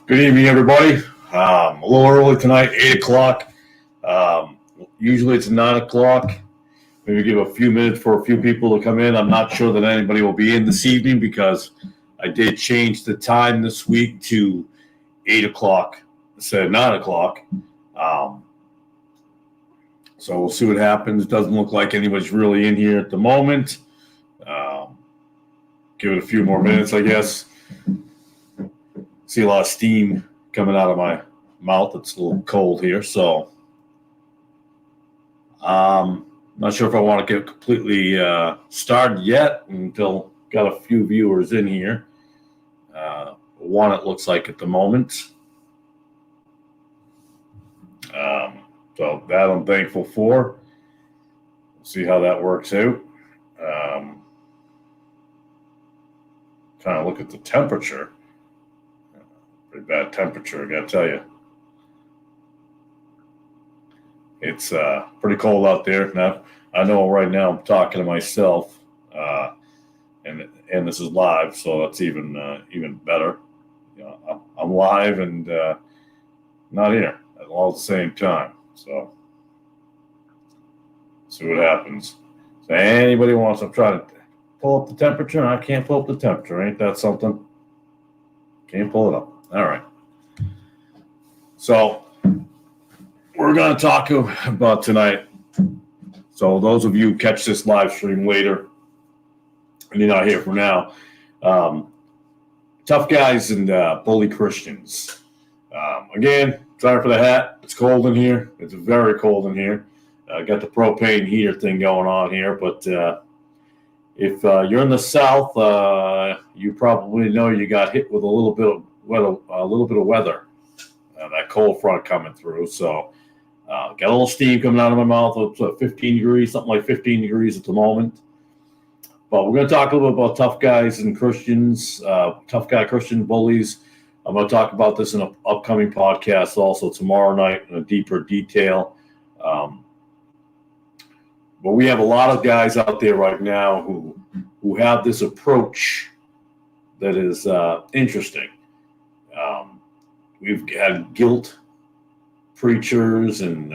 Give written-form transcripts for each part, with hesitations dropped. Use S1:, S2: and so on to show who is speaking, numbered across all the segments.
S1: Good evening, everybody. A little early tonight, 8 o'clock. Usually it's 9 o'clock. Maybe give a few minutes for a few people to come in. I'm not sure that anybody will be in this evening because I did change the time this week to 8 o'clock instead of 9 o'clock. So we'll see what happens. Doesn't look like anybody's really in here at the moment. Give it a few more minutes, I guess. See a lot of steam coming out of my mouth. It's a little cold here, so not sure if I want to get completely started yet until got a few viewers in here. One, it looks like at the moment. So that I'm thankful for. We'll see how that works out. Trying to look at the temperature. Pretty bad temperature, I gotta tell you. It's pretty cold out there. Now, I know right now I'm talking to myself, and this is live, so that's even better. You know, I'm live and not here all at the same time. So see what happens. So anybody wants, I'm trying to pull up the temperature, and I can't pull up the temperature. Ain't that something? Can't pull it up. All right. So we're going to talk about tonight. So those of you who catch this live stream later, and you're not here for now, tough guys and bully Christians. Again, sorry for the hat. It's cold in here. It's very cold in here. Got the propane heater thing going on here, but if you're in the South, you probably know you got hit with a little bit of weather, that cold front coming through. So got a little steam coming out of my mouth. It's 15 degrees, something like 15 degrees at the moment. But we're going to talk a little bit about tough guys and Christians, tough guy Christian bullies. I'm going to talk about this in an upcoming podcast also tomorrow night in a deeper detail. But we have a lot of guys out there right now who have this approach that is interesting. We've had guilt preachers and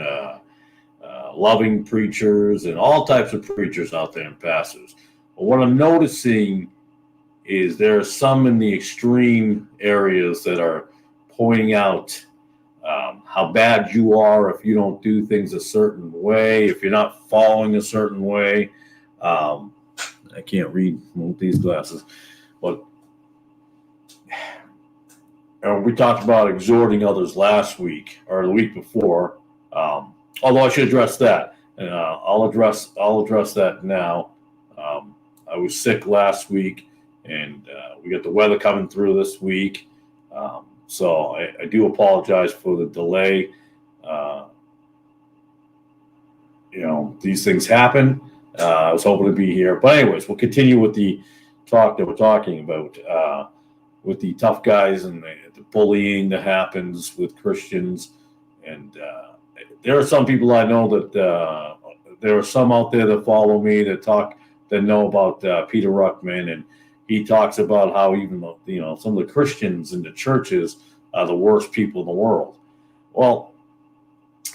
S1: loving preachers and all types of preachers out there and pastors. But what I'm noticing is there are some in the extreme areas that are pointing out how bad you are if you don't do things a certain way, if you're not following a certain way. I can't read with these glasses, but we talked about exhorting others last week or the week before. Although I should address that, and I'll address that now. I was sick last week, and we got the weather coming through this week. So I do apologize for the delay. These things happen. I was hoping to be here. But anyways, we'll continue with the talk that we're talking about with the tough guys and the bullying that happens with Christians. And there are some people I know that there are some out there that follow me that know about Peter Ruckman, and he talks about how even some of the Christians in the churches are the worst people in the world. Well,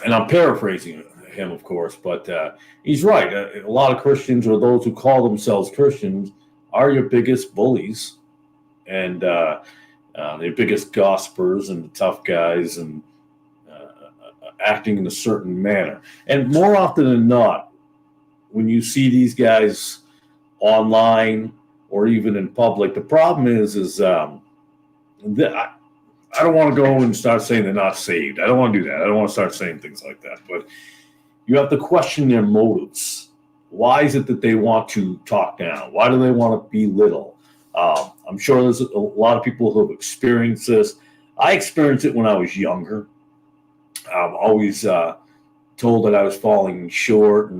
S1: and I'm paraphrasing him, of course, but he's right. A lot of Christians, or those who call themselves Christians, are your biggest bullies and their biggest gossipers and the tough guys and acting in a certain manner. And more often than not, when you see these guys online or even in public, the problem is that I don't want to go and start saying they're not saved. I don't want to do that. I don't want to start saying things like that. But you have to question their motives. Why is it that they want to talk down? Why do they want to belittle? I'm sure there's a lot of people who have experienced this. I experienced it when I was younger. I'm always told that I was falling short,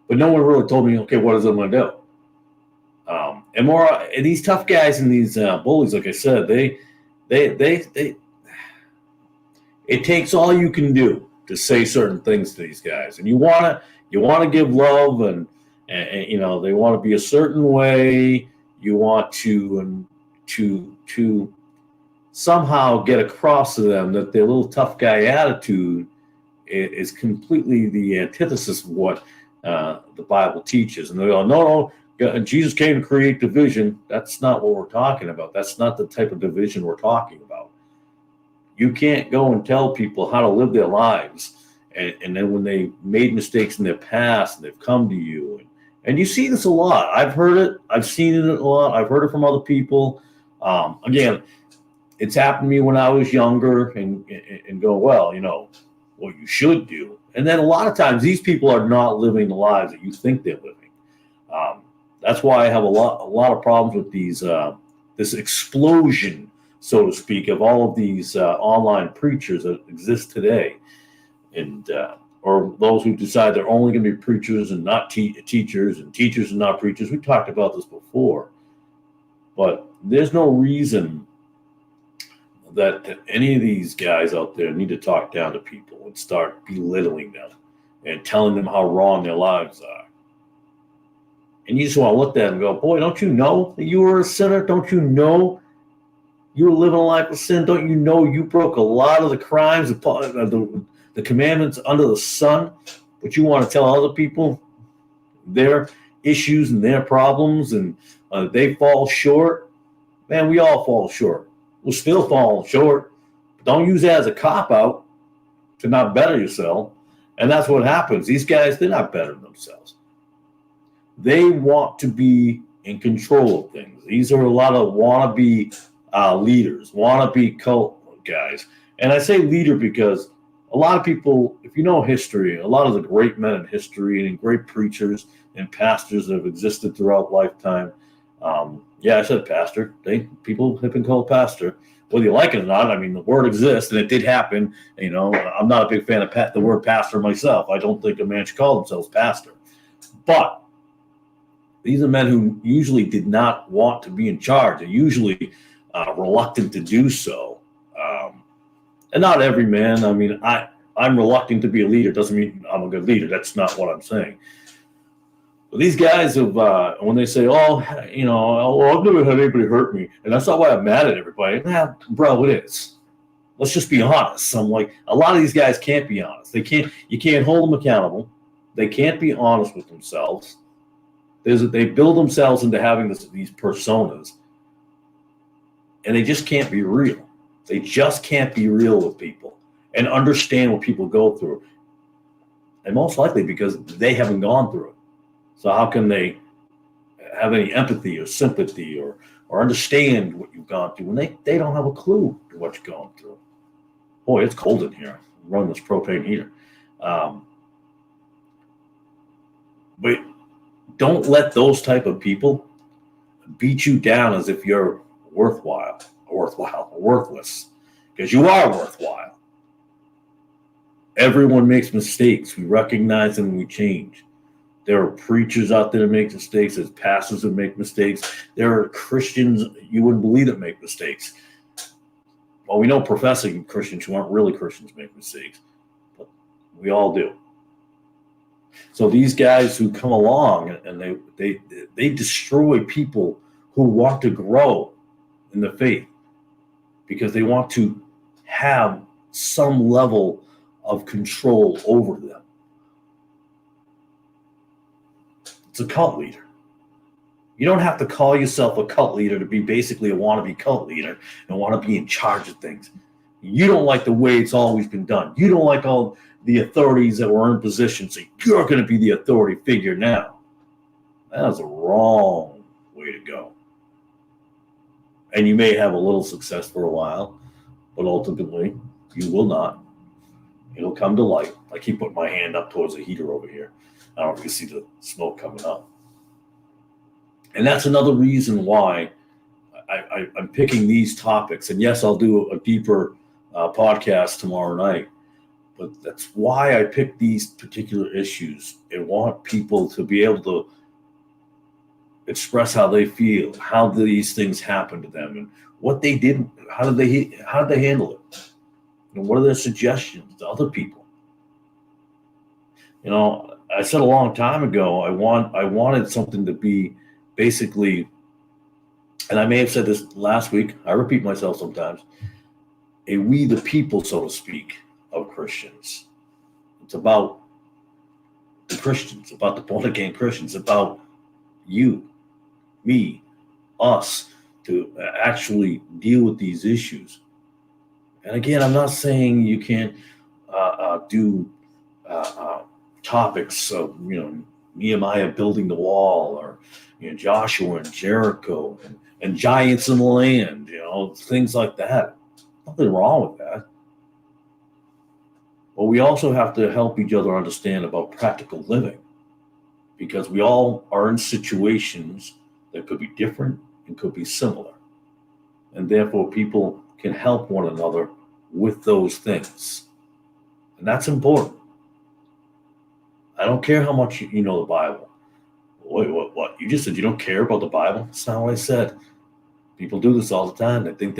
S1: but no one really told me, okay, what is it going to do? And these tough guys and these bullies, like I said, they it takes all you can do to say certain things to these guys, and you want to give love, and they want to be a certain way. You want to somehow get across to them that their little tough guy attitude is completely the antithesis of what the Bible teaches. And they go, no, Jesus came to create division. That's not what we're talking about. That's not the type of division we're talking about. You can't go and tell people how to live their lives. And then when they made mistakes in their past, and they've come to you. And you see this a lot. I've heard it. I've seen it a lot. I've heard it from other people. Again, it's happened to me when I was younger and go, well, what you should do. And then a lot of times these people are not living the lives that you think they're living. That's why I have a lot of problems with this explosion, so to speak, of all of these online preachers that exist today, and or those who decide they're only going to be preachers and not teachers, and teachers and not preachers. We talked about this before, but there's no reason that any of these guys out there need to talk down to people and start belittling them and telling them how wrong their lives are. And you just want to look at them and go, boy, don't you know that you were a sinner? Don't you know you were living a life of sin? Don't you know you broke a lot of the crimes, the commandments under the sun? But you want to tell other people their issues and their problems, and they fall short? Man, we all fall short. We're still falling short. But don't use that as a cop-out to not better yourself. And that's what happens. These guys, they're not bettering themselves. They want to be in control of things. These are a lot of wannabe leaders, wannabe cult guys. And I say leader because a lot of people, if you know history, a lot of the great men in history and great preachers and pastors that have existed throughout lifetime, I said pastor. People have been called pastor, whether you like it or not. I mean, the word exists, and it did happen. I'm not a big fan of the word pastor myself. I don't think a man should call themselves pastor. But these are men who usually did not want to be in charge. They're usually reluctant to do so. And not every man. I mean, I'm reluctant to be a leader. Doesn't mean I'm a good leader. That's not what I'm saying. These guys have, when they say, I've never had anybody hurt me, and that's not why I'm mad at everybody. Nah, bro, it is. Let's just be honest. I'm like, a lot of these guys can't be honest. You can't hold them accountable. They can't be honest with themselves. They build themselves into having these personas, and they just can't be real. They just can't be real with people and understand what people go through. And most likely because they haven't gone through it. So how can they have any empathy or sympathy or understand what you've gone through when they don't have a clue to what you're going through? Boy, it's cold in here. I'm running this propane heater. But don't let those type of people beat you down as if you're worthless, because you are worthwhile. Everyone makes mistakes. We recognize them and we change. There are preachers out there that make mistakes. There's pastors that make mistakes. There are Christians you wouldn't believe that make mistakes. Well, we know professing Christians who aren't really Christians make mistakes, but we all do. So these guys who come along and they destroy people who want to grow in the faith because they want to have some level of control over them. It's a cult leader. You don't have to call yourself a cult leader to be basically a wannabe cult leader and want to be in charge of things. You don't like the way it's always been done. You don't like all the authorities that were in position, so you're going to be the authority figure now. That is a wrong way to go. And you may have a little success for a while, but ultimately you will not. It'll come to light. I keep putting my hand up towards the heater over here. I don't really see the smoke coming up. And that's another reason why I'm picking these topics. And yes, I'll do a deeper podcast tomorrow night. But that's why I pick these particular issues and want people to be able to express how they feel, how these things happen to them, and what they did, how did they handle it, and what are their suggestions to other people. I said a long time ago, I wanted something to be basically and I may have said this last week, I repeat myself sometimes, a we the people, so to speak, of Christians. It's about the Christians, about the born again Christians, about you, me, us, to actually deal with these issues. And again, I'm not saying you can't do topics of, Nehemiah building the wall, or Joshua and Jericho, and giants in the land, things like that. Nothing wrong with that. But we also have to help each other understand about practical living, because we all are in situations that could be different and could be similar. And therefore, people can help one another with those things. And that's important. I don't care how much you know the Bible. Wait, what? You just said you don't care about the Bible? That's not what I said. People do this all the time. They think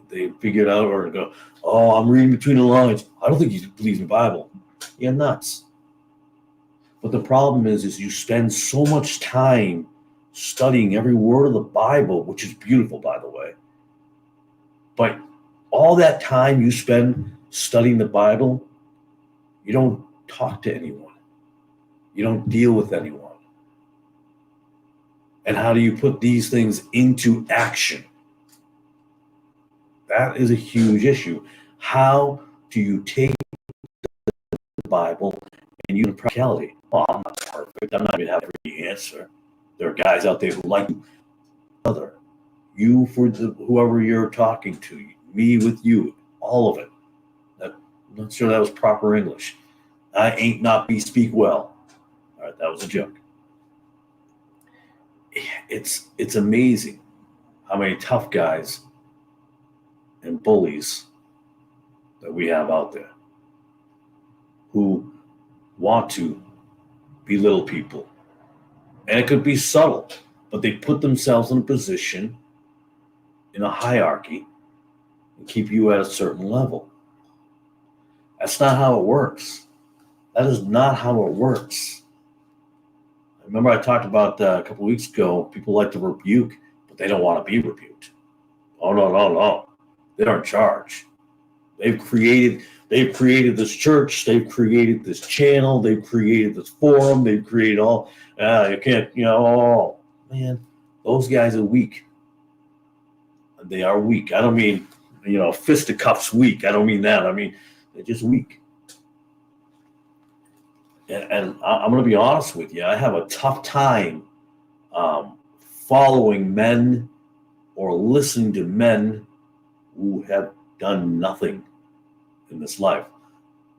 S1: they figure it out, or go, oh, I'm reading between the lines. I don't think you believe in the Bible. You're nuts. But the problem is you spend so much time studying every word of the Bible, which is beautiful, by the way. But all that time you spend studying the Bible, you don't talk to anyone. You don't deal with anyone. And how do you put these things into action? That is a huge issue. How do you take the Bible and use it in practicality? Oh, I'm not perfect. I'm not going to have every answer. There are guys out there who like other. You for whoever you're talking to, me with you, all of it. I'm not sure that was proper English. I ain't not be speak well. All right, that was a joke. It's amazing how many tough guys and bullies that we have out there who want to belittle people. And it could be subtle, but they put themselves in a position, in a hierarchy, and keep you at a certain level. That's not how it works. That is not how it works. Remember I talked about a couple of weeks ago, people like to rebuke, but they don't want to be rebuked. Oh, no. They're in charge. They've created this church. They've created this channel. They've created this forum. They've created all. You can't, oh, man, those guys are weak. They are weak. I don't mean, fisticuffs weak. I don't mean that. I mean, they're just weak. And I'm going to be honest with you. I have a tough time following men or listening to men who have done nothing in this life.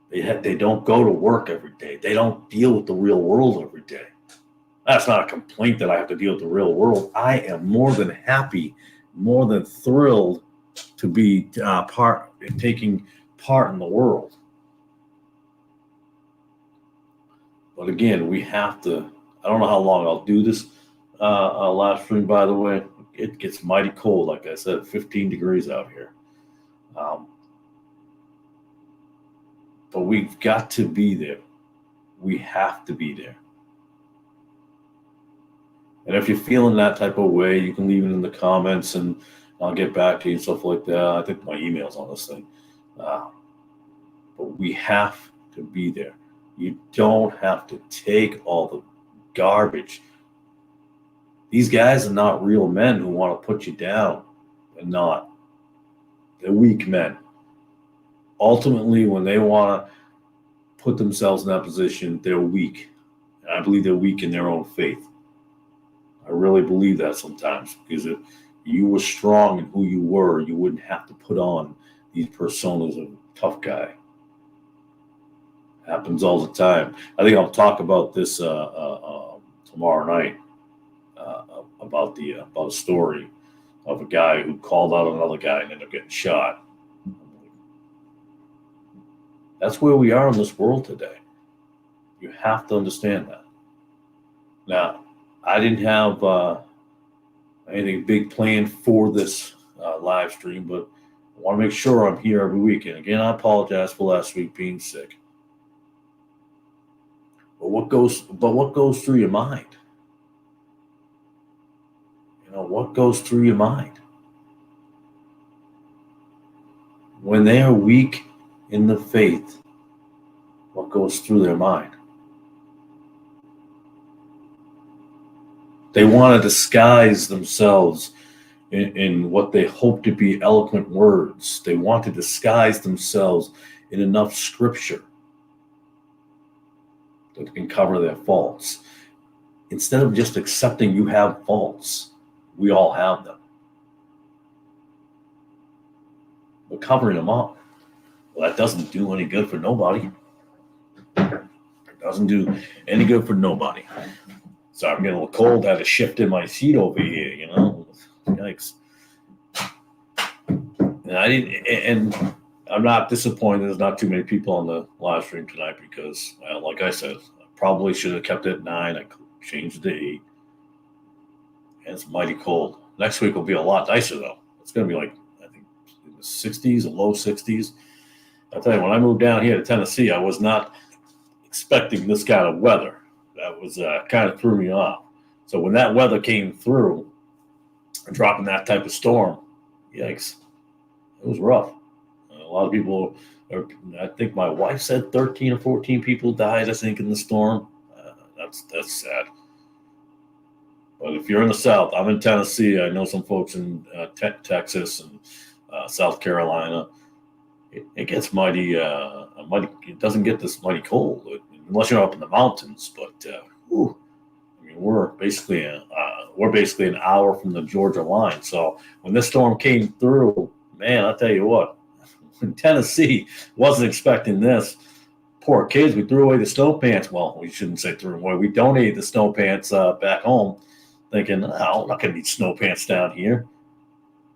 S1: They don't go to work every day. They don't deal with the real world every day. That's not a complaint that I have to deal with the real world. I am more than happy, more than thrilled to be taking part in the world. But again, we have to. I don't know how long I'll do this live stream. By the way, it gets mighty cold. Like I said, 15 degrees out here. But we've got to be there. We have to be there. And if you're feeling that type of way, you can leave it in the comments, and I'll get back to you and stuff like that. I think my email's on this thing. But we have to be there. You don't have to take all the garbage. These guys are not real men who want to put you down. They're not. They're weak men. Ultimately, when they want to put themselves in that position, they're weak. And I believe they're weak in their own faith. I really believe that sometimes, because if you were strong in who you were, you wouldn't have to put on these personas of tough guy. Happens all the time. I think I'll talk about this tomorrow night about a story of a guy who called out another guy and ended up getting shot. That's where we are in this world today. You have to understand that. Now, I didn't have anything big planned for this live stream, but I want to make sure I'm here every week. And again, I apologize for last week being sick. But what goes through your mind? what goes through your mind? When they are weak in the faith, what goes through their mind? They want to disguise themselves in what they hope to be eloquent words. They want to disguise themselves in enough scripture that can cover their faults. Instead of just accepting you have faults, we all have them. But covering them up, well, that doesn't do any good for nobody. It doesn't do any good for nobody. So I'm getting a little cold. I had to shift in my seat over here, you know. Yikes. And I'm not disappointed there's not too many people on the live stream tonight because, well, like I said, I probably should have kept it at 9. I changed it to 8. And it's mighty cold. Next week will be a lot nicer, though. It's going to be like, I think, in the 60s, the low 60s. I'll tell you, when I moved down here to Tennessee, I was not expecting this kind of weather. That was kind of threw me off. So when that weather came through, dropping that type of storm, yikes, it was rough. A lot of people, I think my wife said 13 or 14 people died, I think, in the storm. That's sad. But if you're in the South, I'm in Tennessee. I know some folks in Texas and South Carolina. It gets mighty. It doesn't get this mighty cold unless you're up in the mountains. But I mean, we're basically an hour from the Georgia line. So when this storm came through, man, I'll tell you what, in Tennessee, wasn't expecting this. Poor kids, we threw away the snow pants. Well, we shouldn't say threw away. We donated the snow pants back home, thinking, I'm not going to need snow pants down here.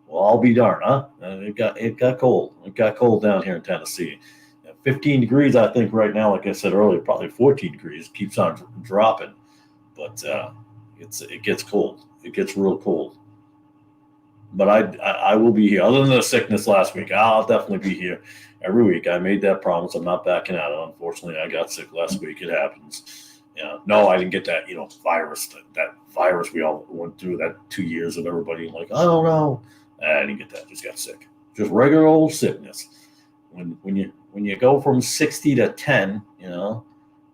S1: Well, I'll be darned, huh? It got cold. It got cold down here in Tennessee. 15 degrees, I think, right now, like I said earlier, probably 14 degrees. It keeps on dropping. But it gets cold. It gets real cold. But I will be here. Other than the sickness last week, I'll definitely be here every week. I made that promise. I'm not backing out of it. Unfortunately, I got sick last week. It happens. No, I didn't get that, virus. That virus we all went through, that 2 years of everybody like, I don't know. I didn't get that. Just got sick. Just regular old sickness. When you go from 60 to 10, and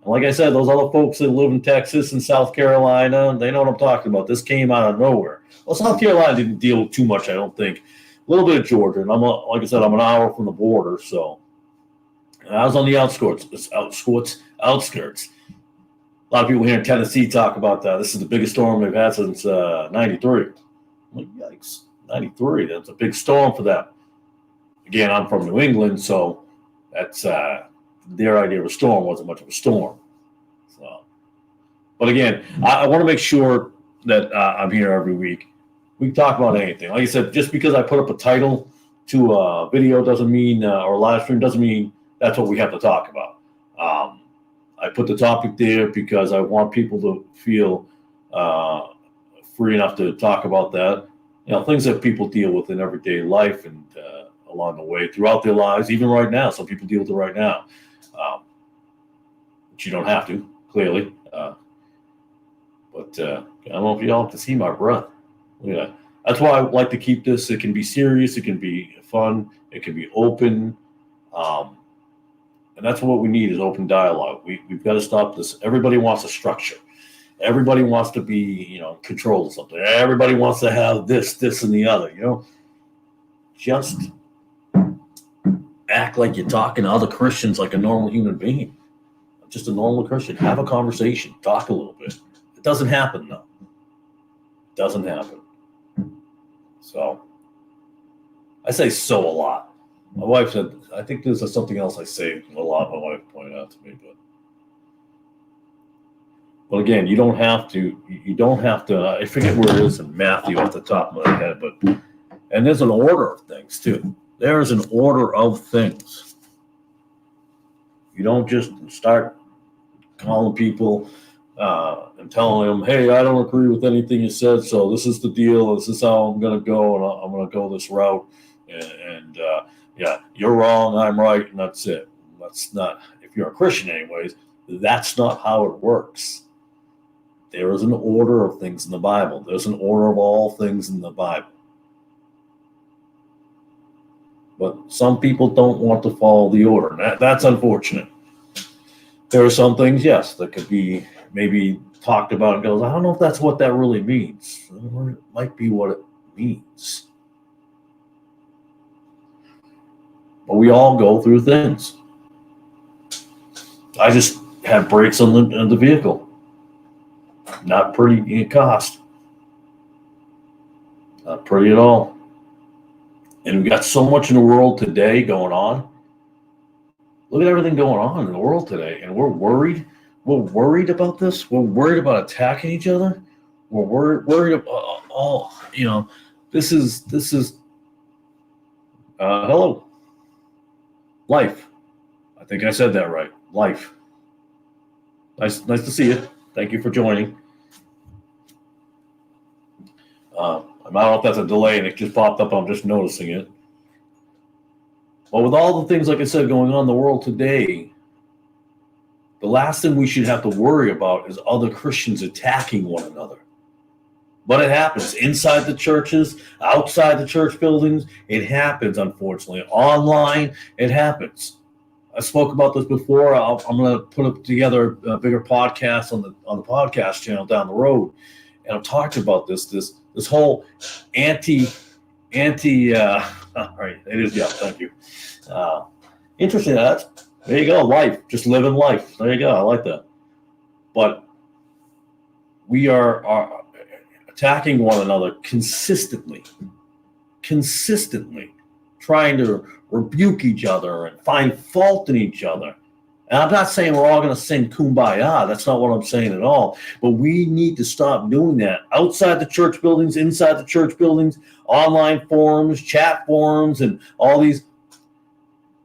S1: like I said, those other folks that live in Texas and South Carolina, they know what I'm talking about. This came out of nowhere. Well, South Carolina didn't deal too much, I don't think. A little bit of Georgia, and like I said, I'm an hour from the border, so I was on the outskirts. A lot of people here in Tennessee talk about that. This is the biggest storm they've had since '93. I'm like, yikes, '93. That's a big storm for them. Again, I'm from New England, so that's their idea of a storm wasn't much of a storm. So, but again, I want to make sure that I'm here every week. We can talk about anything. Like I said, just because I put up a title to a video doesn't mean, or a live stream doesn't mean that's what we have to talk about. I put the topic there because I want people to feel free enough to talk about that. Things that people deal with in everyday life and along the way throughout their lives, even right now. Some people deal with it right now. But you don't have to, clearly. But I don't know if y'all have to see my breath. Yeah, that's why I like to keep this. It can be serious. It can be fun. It can be open. And that's what we need is open dialogue. We've got to stop this. Everybody wants a structure. Everybody wants to be, in control of something. Everybody wants to have this, and the other, Just act like you're talking to other Christians like a normal human being. Just a normal Christian. Have a conversation. Talk a little bit. It doesn't happen, though. It doesn't happen. So, I say so a lot. My wife said, I think this is something else I say a lot. My wife pointed out to me, but again, you don't have to, I forget where it is in Matthew off the top of my head, and there's an order of things too. There is an order of things. You don't just start calling people and telling them, hey, I don't agree with anything you said, so this is the deal, this is how I'm going to go, and I'm going to go this route, and yeah, you're wrong, I'm right, and that's it. That's not, if you're a Christian anyways, that's not how it works. There is an order of things in the Bible. There's an order of all things in the Bible. But some people don't want to follow the order. That's unfortunate. There are some things, yes, that could be maybe talked about and goes, I don't know if that's what that really means. It might be what it means. But we all go through things. I just had brakes on the vehicle. Not pretty in cost. Not pretty at all. And we've got so much in the world today going on. Look at everything going on in the world today. And we're worried. We're worried about this. We're worried about attacking each other. We're worried about all, this is hello. Life. I think I said that right. Life. Nice to see you. Thank you for joining. I don't know if that's a delay and it just popped up. I'm just noticing it. But with all the things, like I said, going on in the world today, the last thing we should have to worry about is other Christians attacking one another. But it happens inside the churches, outside the church buildings. It happens, unfortunately. Online, it happens. I spoke about this before. I'm going to put together a bigger podcast on the podcast channel down the road, and I'm talking about this whole anti. All right, it is, yeah. Thank you. Interesting. There you go. Life, just living life. There you go. I like that. But we are attacking one another consistently, trying to rebuke each other and find fault in each other. And I'm not saying we're all going to sing Kumbaya. That's not what I'm saying at all. But we need to stop doing that outside the church buildings, inside the church buildings, online forums, chat forums, and all these.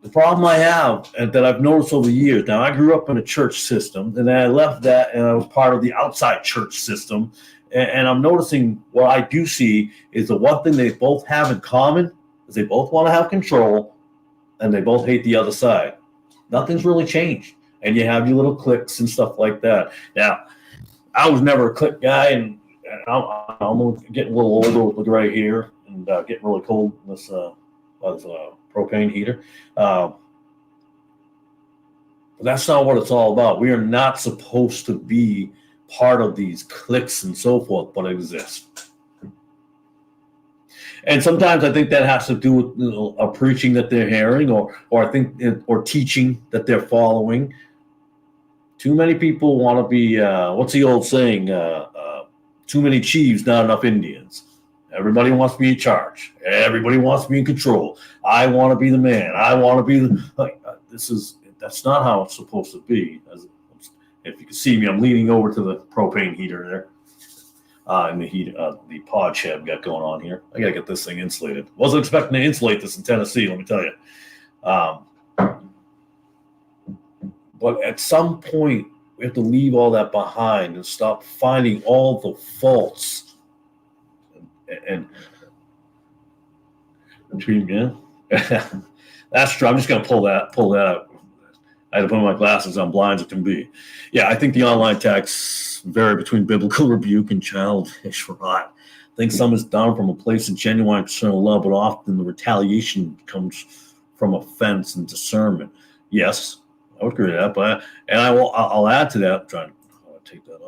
S1: The problem I have, and that I've noticed over the years, now I grew up in a church system, and then I left that, and I was part of the outside church system. And I'm noticing what I do see is the one thing they both have in common is they both want to have control, and they both hate the other side. Nothing's really changed. And you have your little cliques and stuff like that. Now, I was never a clique guy, and I'm getting a little older with the gray hair and getting really cold in this propane heater. But that's not what it's all about. We are not supposed to be part of these cliques and so forth, but exist. And sometimes I think that has to do with a preaching that they're hearing, or teaching that they're following. Too many people want to be. What's the old saying? Too many chiefs, not enough Indians. Everybody wants to be in charge. Everybody wants to be in control. I want to be the man. I want to be the. That's not how it's supposed to be. If you can see me, I'm leaning over to the propane heater there. And the pod shed we got going on here. I got to get this thing insulated. Wasn't expecting to insulate this in Tennessee, let me tell you. But at some point, we have to leave all that behind and stop finding all the faults. And between, that's true. I'm just going to pull that out. I had to put my glasses on, blind as it can be. Yeah, I think the online attacks vary between biblical rebuke and childish rot. I think some is done from a place of genuine personal love, but often the retaliation comes from offense and discernment. Yes, I would agree with that. But I'll add to that. I'm trying to take that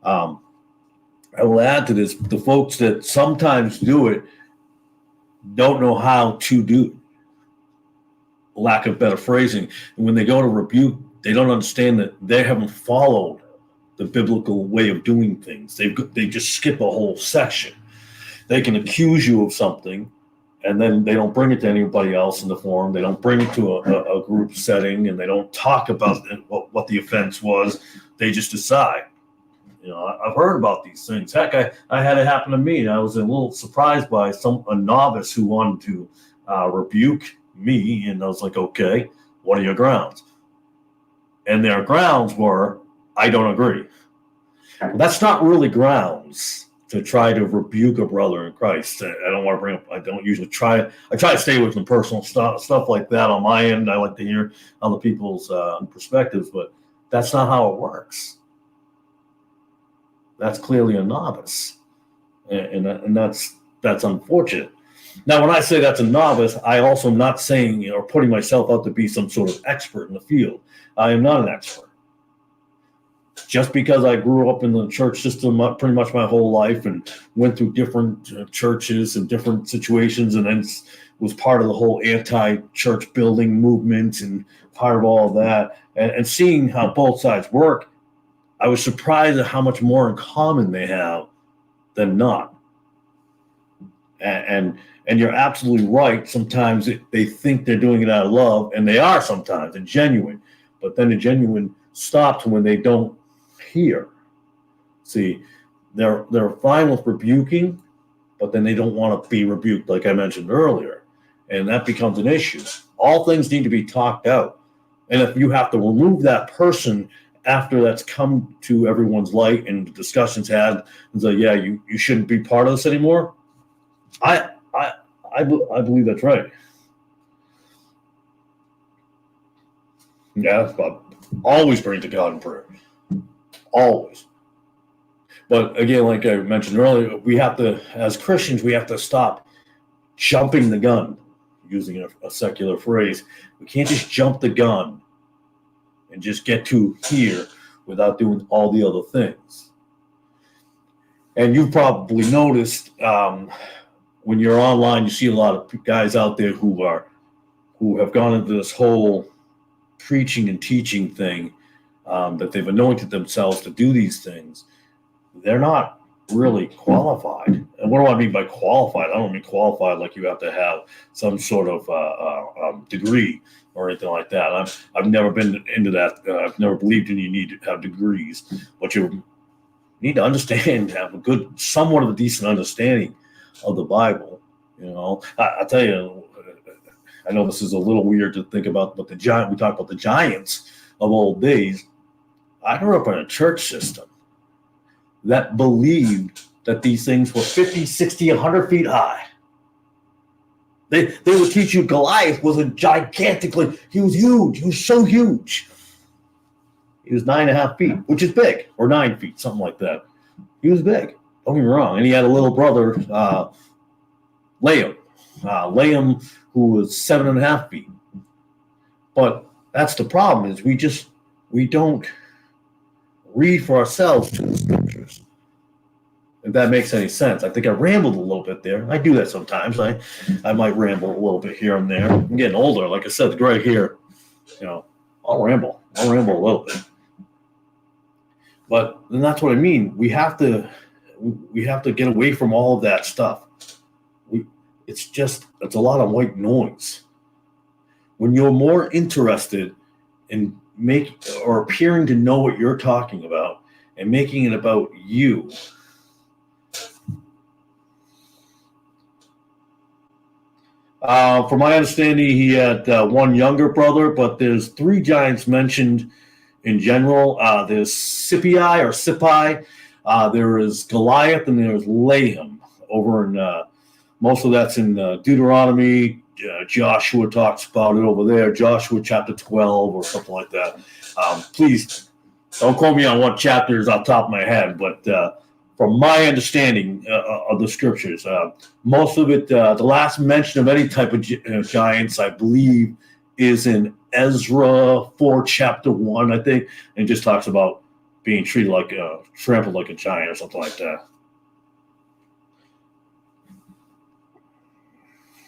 S1: off. I will add to this: the folks that sometimes do it don't know how to do it. Lack of better phrasing. And when they go to rebuke, they don't understand that they haven't followed the biblical way of doing things. They just skip a whole section. They can accuse you of something, and then they don't bring it to anybody else in the forum. They don't bring it to a group setting, and they don't talk about what the offense was. They just decide. I've heard about these things. Heck, I had it happen to me. I was a little surprised by a novice who wanted to rebuke me, and I was like, okay, what are your grounds? And their grounds were, I don't agree. That's not really grounds to try to rebuke a brother in Christ. I don't want to bring up, I don't usually try. I try to stay with some personal stuff like that on my end. I like to hear other people's perspectives, but that's not how it works. that's clearly a novice, and that's unfortunate. Now, when I say that's a novice, I also am not saying or putting myself out to be some sort of expert in the field. I am not an expert. Just because I grew up in the church system pretty much my whole life and went through different churches and different situations, and then was part of the whole anti-church building movement and part of all of that, and seeing how both sides work, I was surprised at how much more in common they have than not. And you're absolutely right. Sometimes they think they're doing it out of love, and they are sometimes, and genuine. But then the genuine stops when they don't hear. See, they're fine with rebuking, but then they don't want to be rebuked, like I mentioned earlier. And that becomes an issue. All things need to be talked out. And if you have to remove that person after that's come to everyone's light and the discussions had, and say, yeah, you shouldn't be part of this anymore, I believe that's right. Yeah, but always bring to God in prayer. Always. But again, like I mentioned earlier, we have to, as Christians, we have to stop jumping the gun, using a secular phrase. We can't just jump the gun and just get to here without doing all the other things. And you've probably noticed when you're online, you see a lot of guys out there who have gone into this whole preaching and teaching thing, that they've anointed themselves to do these things. They're not really qualified. And what do I mean by qualified? I don't mean qualified like you have to have some sort of degree or anything like that. I've never been into that. I've never believed you need to have degrees, but you need to understand, have a good, somewhat of a decent understanding of the Bible. I tell you, I know this is a little weird to think about, but we talk about the giants of old days. I grew up in a church system that believed that these things were 50, 60, 100 feet high. They would teach you Goliath was he was huge. He was so huge. He was 9.5 feet, which is big, or 9 feet, something like that. He was big. Don't get me wrong. And he had a little brother, Liam, who was 7.5 feet. But that's the problem, is we don't read for ourselves to the scriptures. If that makes any sense. I think I rambled a little bit there. I do that sometimes. I might ramble a little bit here and there. I'm getting older. Like I said, the gray hair, I'll ramble a little bit. But then that's what I mean. We have to get away from all of that stuff. It's a lot of white noise. When you're more interested in appearing to know what you're talking about and making it about you, from my understanding, he had one younger brother, but there's 3 giants mentioned in general. There's Scippi, there is Goliath, and there's Laham. Over in most of that's in Deuteronomy. Joshua talks about it over there. Joshua chapter 12 or something like that. Please don't quote me on what chapter is off the top of my head, but from my understanding of the scriptures, most of it, the last mention of any type of giants, I believe, is in Ezra 4, chapter 1, I think, and just talks about being treated like trampled like a giant or something like that.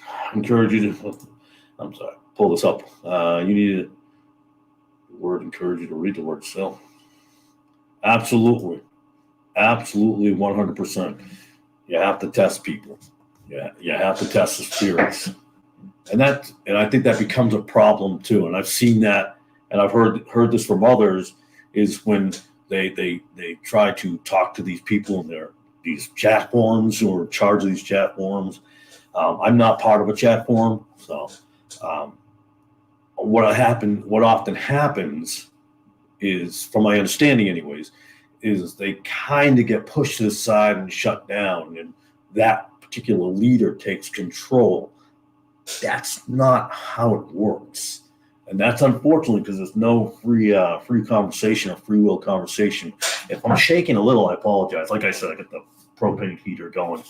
S1: I encourage you to, pull this up. You need encourage you to read the word itself. Absolutely, 100%. You have to test people. Yeah, you have to test the spirits, and I think that becomes a problem too. And I've seen that, and I've heard this from others, is when they try to talk to these people in these chat forums who are in charge of these chat forums. I'm not part of a chat forum, so what often happens is, from my understanding anyways, is they kind of get pushed to the side and shut down, and that particular leader takes control. That's not how it works. And that's unfortunately because there's no free conversation or free will conversation If I'm shaking a little, I apologize. Like I said, I got the propane heater going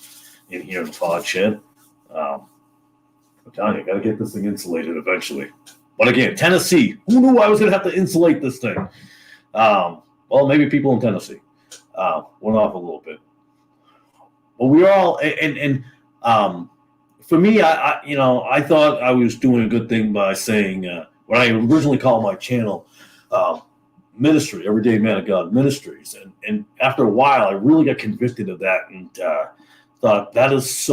S1: in here in the pod shed. I'm telling you, I got to get this thing insulated eventually. But again, Tennessee. Who knew I was going to have to insulate this thing? Well, maybe people in Tennessee. Went off a little bit. Well, we all and for me, I thought I was doing a good thing by saying what I originally called my channel ministry, Everyday Man of God Ministries, and after a while, I really got convicted of that and thought that is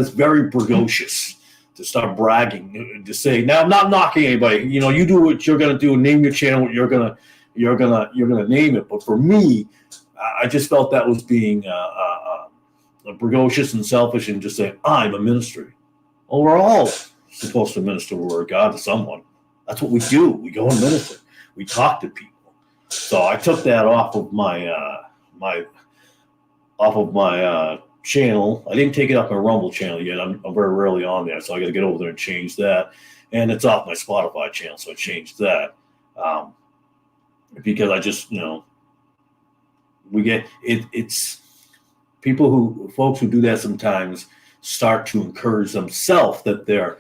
S1: very braggadocious to start bragging, to say, now I'm not knocking anybody. You do what you're gonna do, name your channel what you're gonna name it. But for me, I just felt that was being braggadocious and selfish, and just saying I'm a ministry. Well, we're all supposed to minister the word of God to someone. That's what we do. We go and minister. We talk to people. So I took that off of my channel. I didn't take it off my Rumble channel yet. I'm very rarely on there, so I got to get over there and change that. And it's off my Spotify channel, so I changed that because I just we get it. It's folks who do that sometimes start to encourage themselves that they're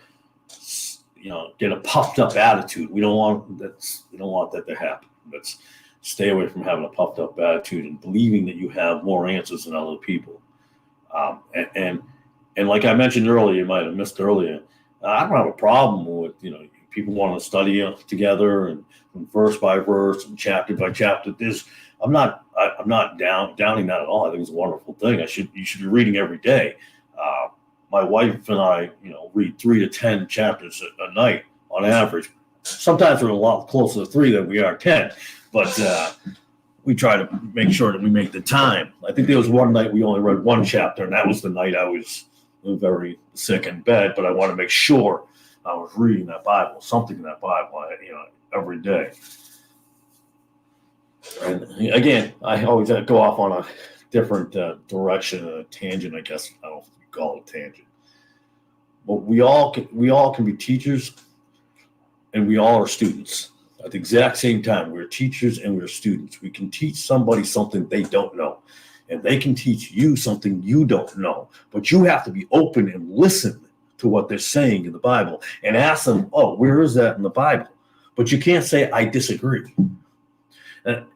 S1: get a puffed up attitude. We don't want that to happen. Let's stay away from having a puffed up attitude and believing that you have more answers than other people. And like I mentioned earlier, you might have missed earlier, I don't have a problem with people want to study together and verse by verse and chapter by chapter. I'm not downing that at all. I think it's a wonderful thing. You should be reading every day. My wife and I, read 3 to 10 chapters a night on average. Sometimes we're a lot closer to 3 than we are 10, but we try to make sure that we make the time. I think there was one night we only read 1 chapter, and that was the night I was very sick in bed. But I want to make sure I was reading that Bible, something in that Bible, every day. And again, I always go off on a different direction, a tangent, I guess. I don't know if you call it a tangent. But we all can be teachers, and we all are students at the exact same time. We're teachers and we're students. We can teach somebody something they don't know, and they can teach you something you don't know. But you have to be open and listen to what they're saying in the Bible and ask them, oh, where is that in the Bible? But you can't say, I disagree.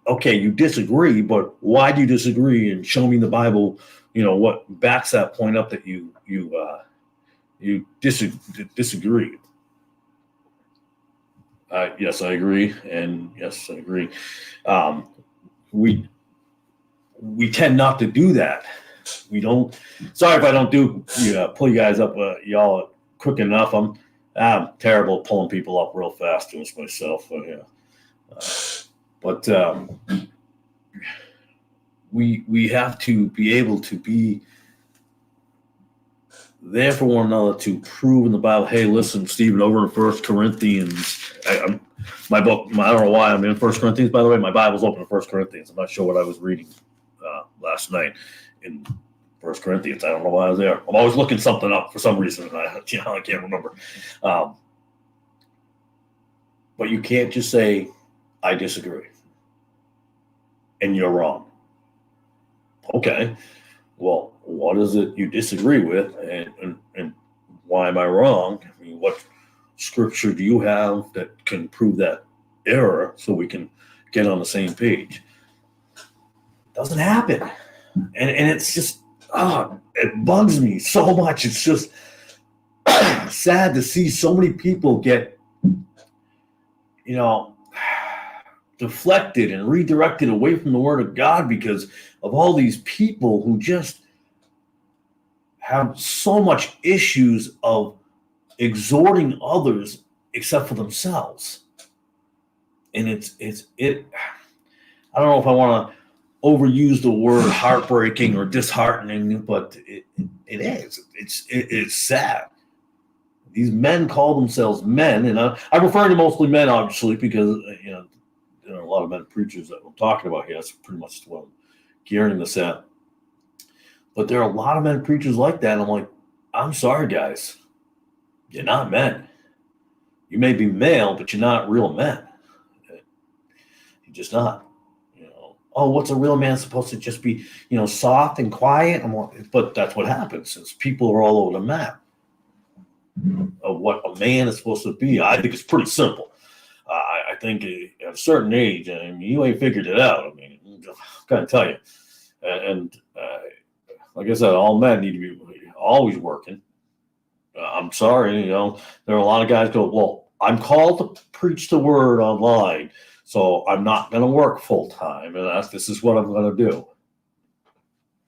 S1: Okay, you disagree, but why do you disagree? And show me in the Bible, what backs that point up that you disagree. Yes, I agree, and yes, I agree. We tend not to do that. We don't. Sorry if I don't pull you guys up. Y'all are quick enough. I'm terrible at pulling people up real fast. Doing this myself. But we have to be able to be there for one another to prove in the Bible. Hey, listen, Stephen, over in 1 Corinthians, my book. I don't know why I'm in 1 Corinthians. By the way, my Bible's open in 1 Corinthians. I'm not sure what I was reading last night in 1 Corinthians. I don't know why I was there. I'm always looking something up for some reason, and I can't remember. But you can't just say, I disagree, and you're wrong. Okay, well, what is it you disagree with, and why am I wrong? I mean, what scripture do you have that can prove that error so we can get on the same page? It doesn't happen, and it's just it bugs me so much. It's just sad to see so many people get deflected and redirected away from the Word of God because of all these people who just have so much issues of exhorting others except for themselves. And it I don't know if I want to overuse the word heartbreaking or disheartening, but it is. It's sad. These men call themselves men, and I'm referring to mostly men, obviously, because there are a lot of men preachers that I'm talking about here. That's pretty much what I'm gearing this at. But there are a lot of men preachers like that. And I'm like, I'm sorry, guys. You're not men. You may be male, but you're not real men. You're just not. oh, what's a real man supposed to just be, soft and quiet? But that's what happens is people are all over the map of what a man is supposed to be. I think it's pretty simple. I think at a certain age, you ain't figured it out. I'm going to tell you. And like I said, all men need to be always working. I'm sorry, there are a lot of guys go, well, I'm called to preach the word online, so I'm not going to work full time, and this is what I'm going to do.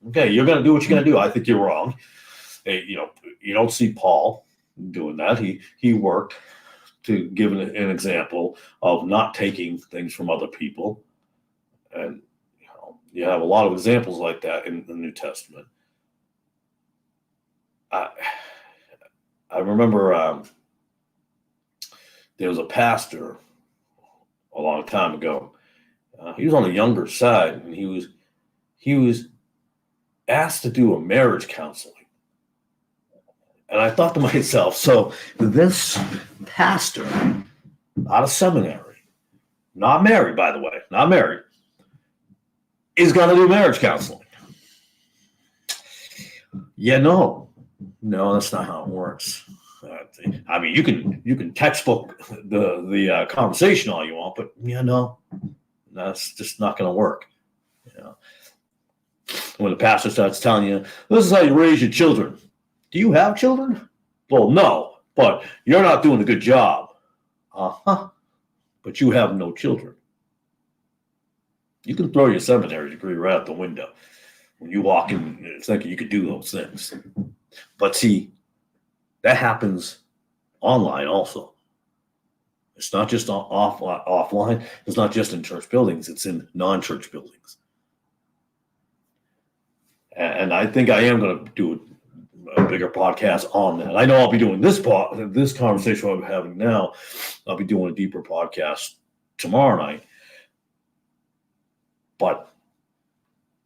S1: Okay, you're going to do what you're going to do. I think you're wrong. You don't see Paul doing that. He worked to give an example of not taking things from other people, and you have a lot of examples like that in the New Testament. I remember there was a pastor a long time ago. He was on the younger side, and he was asked to do a marriage counseling. And I thought to myself, so this pastor out of seminary, not married, by the way, not married, is going to do marriage counseling. Yeah, no, that's not how it works. You can textbook the conversation all you want, but that's just not going to work. When the pastor starts telling you, this is how you raise your children. Do you have children? Well, no, but you're not doing a good job. But you have no children. You can throw your seminary degree right out the window when you walk in thinking you could do those things. But see, that happens online also. It's not just offline. It's not just in church buildings. It's in non-church buildings. And I think I am going to do a bigger podcast on that. I know I'll be doing this conversation I'm having now. I'll be doing a deeper podcast tomorrow night. But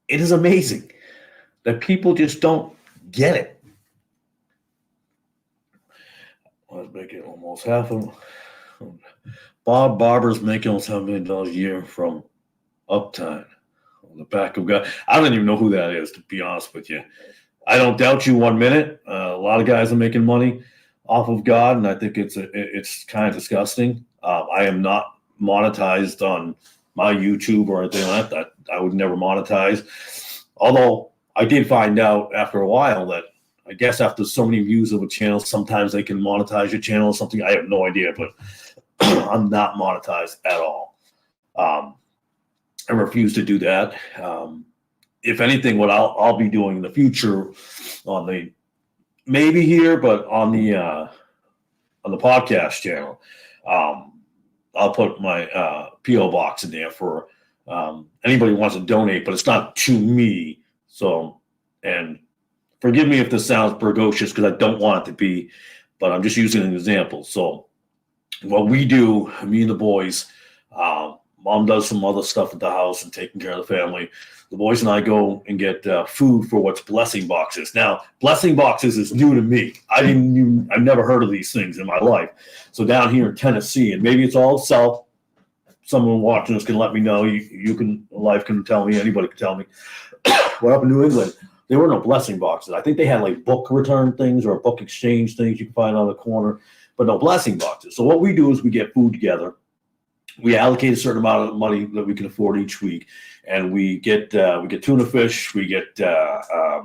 S1: it is amazing that people just don't get it. I was making almost Barber's making almost $5 million a year from Uptime on the back of God. I don't even know who that is, to be honest with you. I don't doubt you 1 minute. A lot of guys are making money off of God, and I think it's kind of disgusting. I am not monetized on my YouTube or anything like that. I would never monetize. Although I did find out after a while that I guess after so many views of a channel, sometimes they can monetize your channel or something. I have no idea, but I'm not monetized at all. I refuse to do that. If anything, what I'll be doing in the future maybe here, but on the podcast channel, I'll put my P.O. box in there for anybody who wants to donate, but it's not to me. So, and forgive me if this sounds precocious because I don't want it to be, but I'm just using an example. So what we do, me and the boys, Mom does some other stuff at the house and taking care of the family. The boys and I go and get food for what's blessing boxes. Now, blessing boxes is new to me. I've never heard of these things in my life. So down here in Tennessee, and maybe it's all south. Someone watching this can let me know. Life can tell me. Anybody can tell me. Well, up in New England, there were no blessing boxes. I think they had like book return things or book exchange things you can find on the corner, but no blessing boxes. So what we do is we get food together. We allocate a certain amount of money that we can afford each week, and we get tuna fish. We get what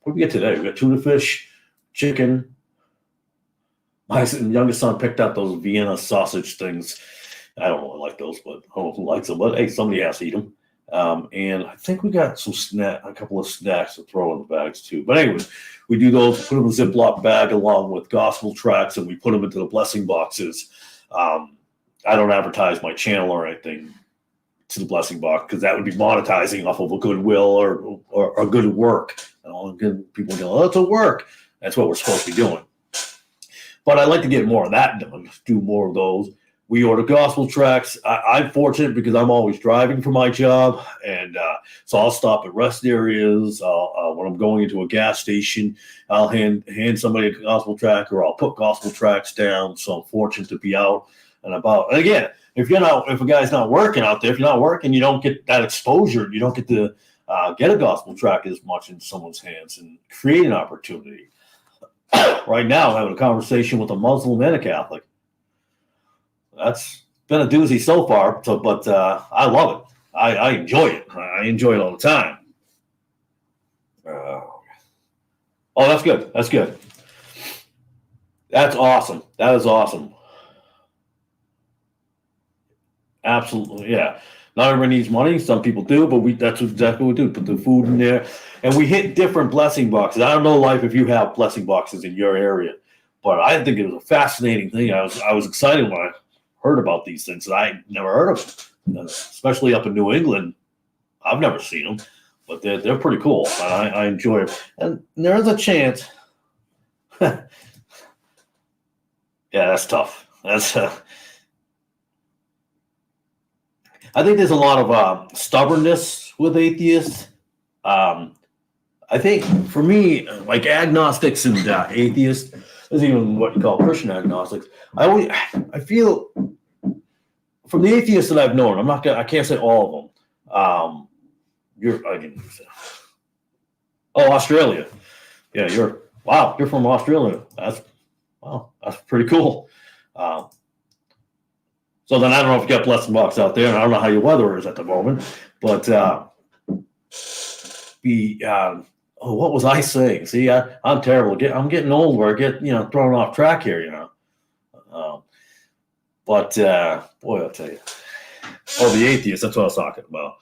S1: did we get today? We got tuna fish, chicken. My youngest son picked out those Vienna sausage things. I don't really like those, but I don't know who likes them. But hey, somebody has to eat them. And I think we got a couple of snacks to throw in the bags too. But anyways, we do those. Put them in a Ziploc bag along with gospel tracts, and we put them into the blessing boxes. I don't advertise my channel or anything to the blessing box because that would be monetizing off of a goodwill or a good work. People go, oh, it's a work. That's what we're supposed to be doing. But I'd like to get more of that done, do more of those. We order gospel tracts. I'm fortunate because I'm always driving for my job. And so I'll stop at rest areas. When I'm going into a gas station, I'll hand somebody a gospel tract, or I'll put gospel tracts down. So I'm fortunate to be out and about. And again, if a guy's not working out there, if you're not working, you don't get that exposure. You don't get to get a gospel tract as much in someone's hands and create an opportunity. Right now, I'm having a conversation with a Muslim and a Catholic. That's been a doozy so far, but I love it. I enjoy it. I enjoy it all the time. Oh, that's good. That's good. That's awesome. That is awesome. Absolutely, yeah. Not everybody needs money. Some people do, but that's exactly what we do. Put the food in there. And we hit different blessing boxes. I don't know, Life, if you have blessing boxes in your area, but I think it was a fascinating thing. I was excited when I heard about these things. I never heard of them, especially up in New England. I've never seen them, but they're pretty cool. I enjoy it. And there is a chance. Yeah, that's tough. That's I think there's a lot of stubbornness with atheists. I think for me, like agnostics and atheists, there's even what you call Christian agnostics. I feel from the atheists that I've known, I can't say all of them. Australia. Yeah, you're from Australia. That's pretty cool. So then I don't know if you got blessing box out there, and I don't know how your weather is at the moment, but what was I saying? See, I'm terrible. I'm getting old where I get thrown off track here, But boy, I'll tell you. Oh, the atheists. That's what I was talking about.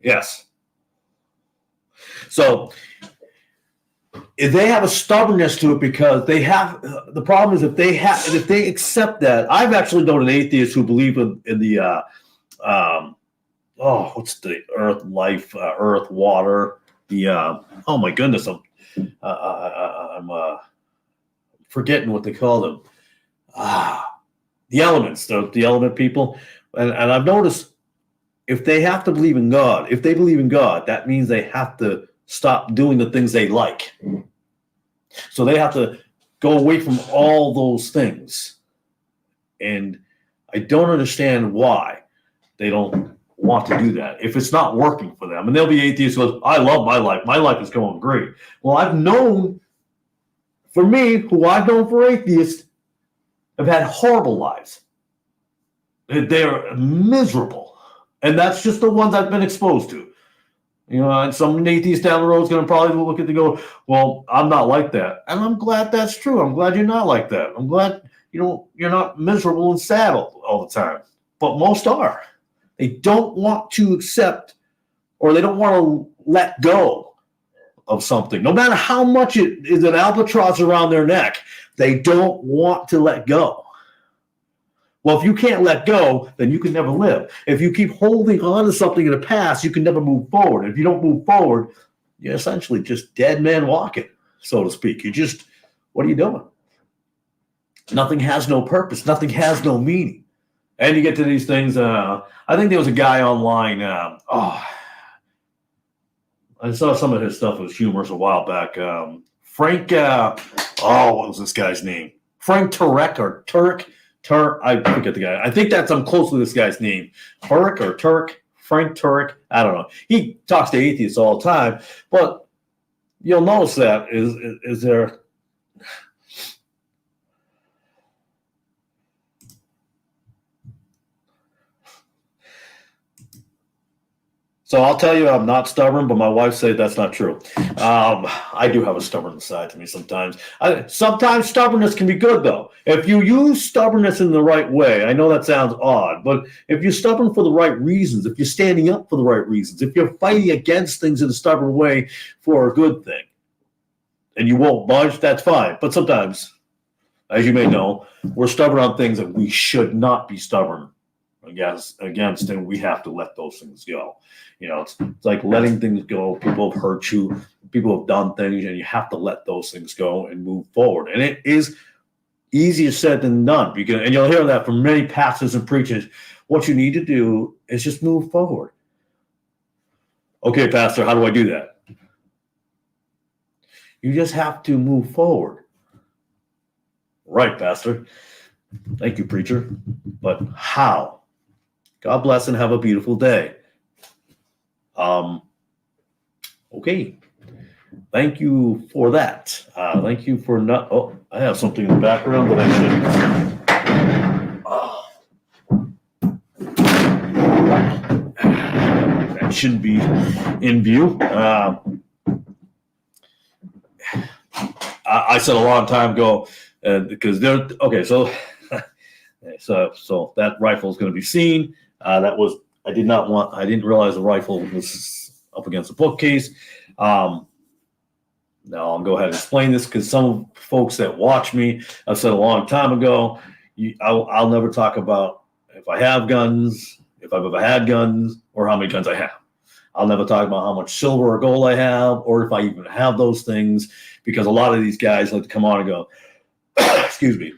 S1: Yes. So if they have a stubbornness to it because they have the problem is if they accept that. I've actually known an atheist who believe in the what's the earth, life, earth, water, the oh my goodness, I'm forgetting what they call them. The elements, the element people, and I've noticed if they have to believe in God, if they believe in God, that means they have to stop doing the things they like. So they have to go away from all those things. And I don't understand why they don't want to do that if it's not working for them. And there'll be atheists who go, I love my life. My life is going great. Well, I've known, for me, who I've known for atheists, have had horrible lives. They're miserable. And that's just the ones I've been exposed to. And some atheist down the road is going to probably look at it and go, well, I'm not like that. And I'm glad that's true. I'm glad you're not like that. I'm glad, you're not miserable and sad all the time. But most are. They don't want to accept or they don't want to let go of something. No matter how much it is an albatross around their neck, they don't want to let go. Well, if you can't let go, then you can never live. If you keep holding on to something in the past, you can never move forward. If you don't move forward, you're essentially just dead man walking, so to speak. What are you doing? Nothing has no purpose. Nothing has no meaning. And you get to these things. I think there was a guy online. I saw some of his stuff. It was humorous a while back. Frank, what was this guy's name? Frank Turek or Turek. I forget the guy. I think I'm close to this guy's name. Turek or Turk, Frank Turek. I don't know. He talks to atheists all the time, but you'll notice that is there. So I'll tell you, I'm not stubborn, but my wife said that's not true. I do have a stubborn side to me sometimes. Sometimes stubbornness can be good, though. If you use stubbornness in the right way, I know that sounds odd, but if you're stubborn for the right reasons, if you're standing up for the right reasons, if you're fighting against things in a stubborn way for a good thing, and you won't budge, that's fine. But sometimes, as you may know, we're stubborn on things that we should not be stubborn against, and we have to let those things go. It's like letting things go. People have hurt you, people have done things, and you have to let those things go and move forward. And it is easier said than done. And you'll hear that from many pastors and preachers. What you need to do is just move forward. Okay, Pastor, how do I do that? You just have to move forward. Right, Pastor. Thank you, preacher. But how? God bless and have a beautiful day. Okay. Thank you for that. Thank you for not. Oh, I have something in the background that that shouldn't be in view. I said a long time ago because they're okay. So that rifle is going to be seen. That was I didn't realize the rifle was up against the bookcase. Now I'll go ahead and explain this because some folks that watch me, I've said a long time ago, I'll never talk about if I have guns, if I've ever had guns, or how many guns I have. I'll never talk about how much silver or gold I have, or if I even have those things, because a lot of these guys like to come on and go, excuse me,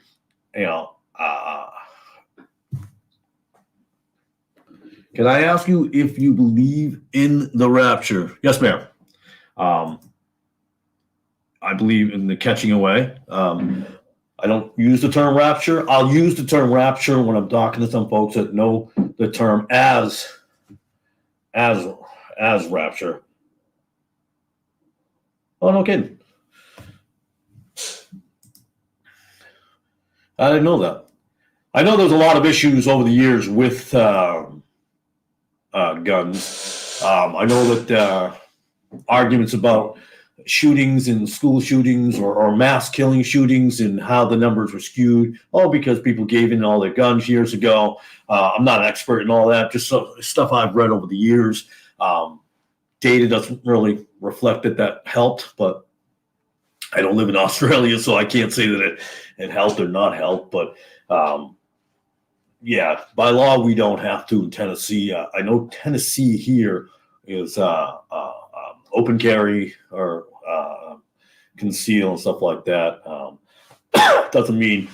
S1: can I ask you if you believe in the rapture? Yes, ma'am. I believe in the catching away. I don't use the term rapture. I'll use the term rapture when I'm talking to some folks that know the term as rapture. Oh, no kidding. I didn't know that. I know there's a lot of issues over the years with guns. I know that arguments about shootings and school shootings or mass killing shootings and how the numbers were skewed. Oh, because people gave in all their guns years ago. I'm not an expert in all that, just stuff I've read over the years. Data doesn't really reflect that helped, but I don't live in Australia, so I can't say that it helped or not helped. But yeah, by law, we don't have to in Tennessee. I know Tennessee here is open carry or conceal and stuff like that. Doesn't mean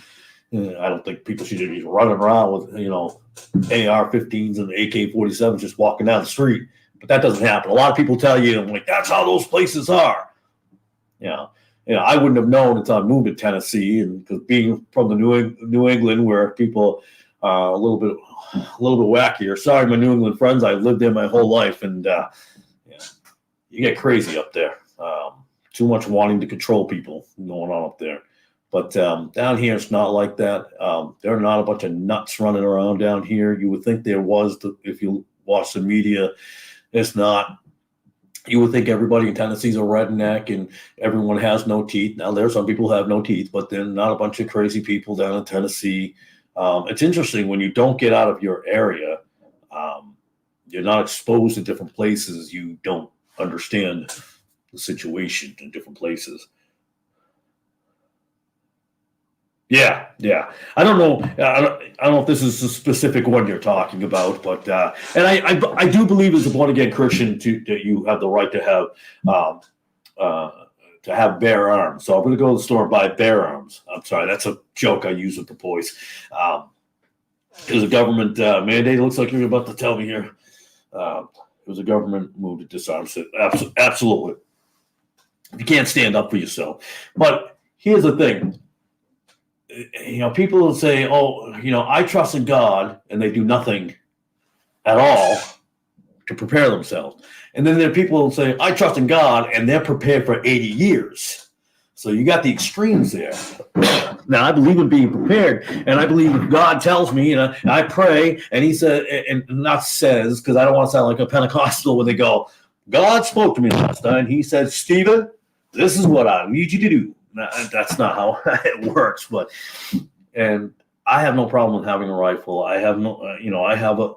S1: I don't think people should be running around with AR-15s and AK-47s just walking down the street. But that doesn't happen. A lot of people tell you, like, that's how those places are. I wouldn't have known until I moved to Tennessee, and because being from the New England, where people are a little bit wackier. Sorry, my New England friends. I lived there my whole life, and you get crazy up there. Too much wanting to control people going on up there. But down here, it's not like that. There are not a bunch of nuts running around down here. You would think there was, if you watch the media. It's not. You would think everybody in Tennessee is a redneck and everyone has no teeth. Now, there are some people who have no teeth, but they're not a bunch of crazy people down in Tennessee. It's interesting when you don't get out of your area, you're not exposed to different places. You don't understand the situation in different places. Yeah. I don't know. I don't know if this is a specific one you're talking about, but and I do believe as a born again Christian that you have the right to have bear arms. So I'm going to go to the store and buy bear arms. I'm sorry, that's a joke I use with the boys. There's a government mandate. It looks like you're about to tell me here. It was a government move to disarm. Absolutely. You can't stand up for yourself. But here's the thing. People will say, oh, I trust in God, and they do nothing at all to prepare themselves. And then there are people who say, I trust in God, and they're prepared for 80 years. So you got the extremes there. Now, I believe in being prepared, and I believe if God tells me, and I pray, and he said, and not says, because I don't want to sound like a Pentecostal when they go, God spoke to me last night, and he said, Stephen, this is what I need you to do. That's not how it works, and I have no problem with having a rifle. I have no, I have a,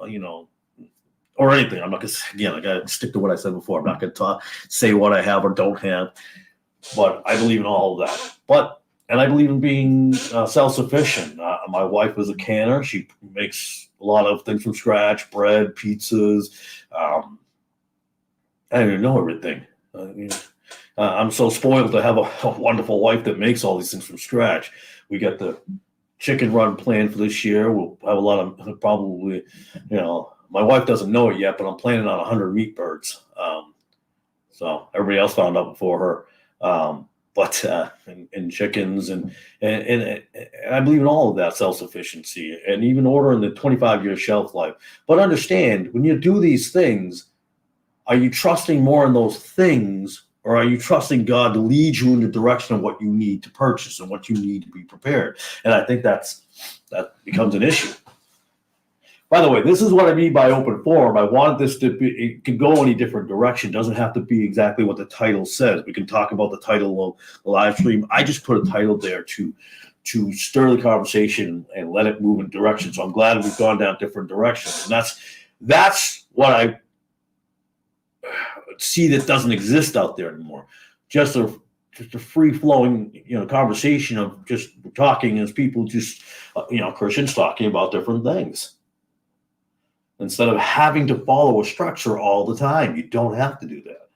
S1: or anything. I'm not gonna, again, I gotta stick to what I said before. I'm not gonna say what I have or don't have, but I believe in all of that. And I believe in being self-sufficient. My wife is a canner. She makes a lot of things from scratch, bread, pizzas. I don't even know everything. I'm so spoiled to have a wonderful wife that makes all these things from scratch. We got the chicken run planned for this year. We'll have a lot of probably, my wife doesn't know it yet, but I'm planning on 100 meat birds. So everybody else found out before her. but and chickens and I believe in all of that self-sufficiency and even ordering the 25-year shelf life. But understand, when you do these things, are you trusting more in those things, or are you trusting God to lead you in the direction of what you need to purchase and what you need to be prepared? And I think that becomes an issue. By the way, this is what I mean by open forum. I wanted this to be, it can go any different direction. It doesn't have to be exactly what the title says. We can talk about the title of the live stream. I just put a title there to stir the conversation and let it move in direction. So I'm glad we've gone down different directions. And that's what I see that doesn't exist out there anymore. Just a free-flowing, conversation of just talking as people just, Christians talking about different things. Instead of having to follow a structure all the time. You don't have to do that.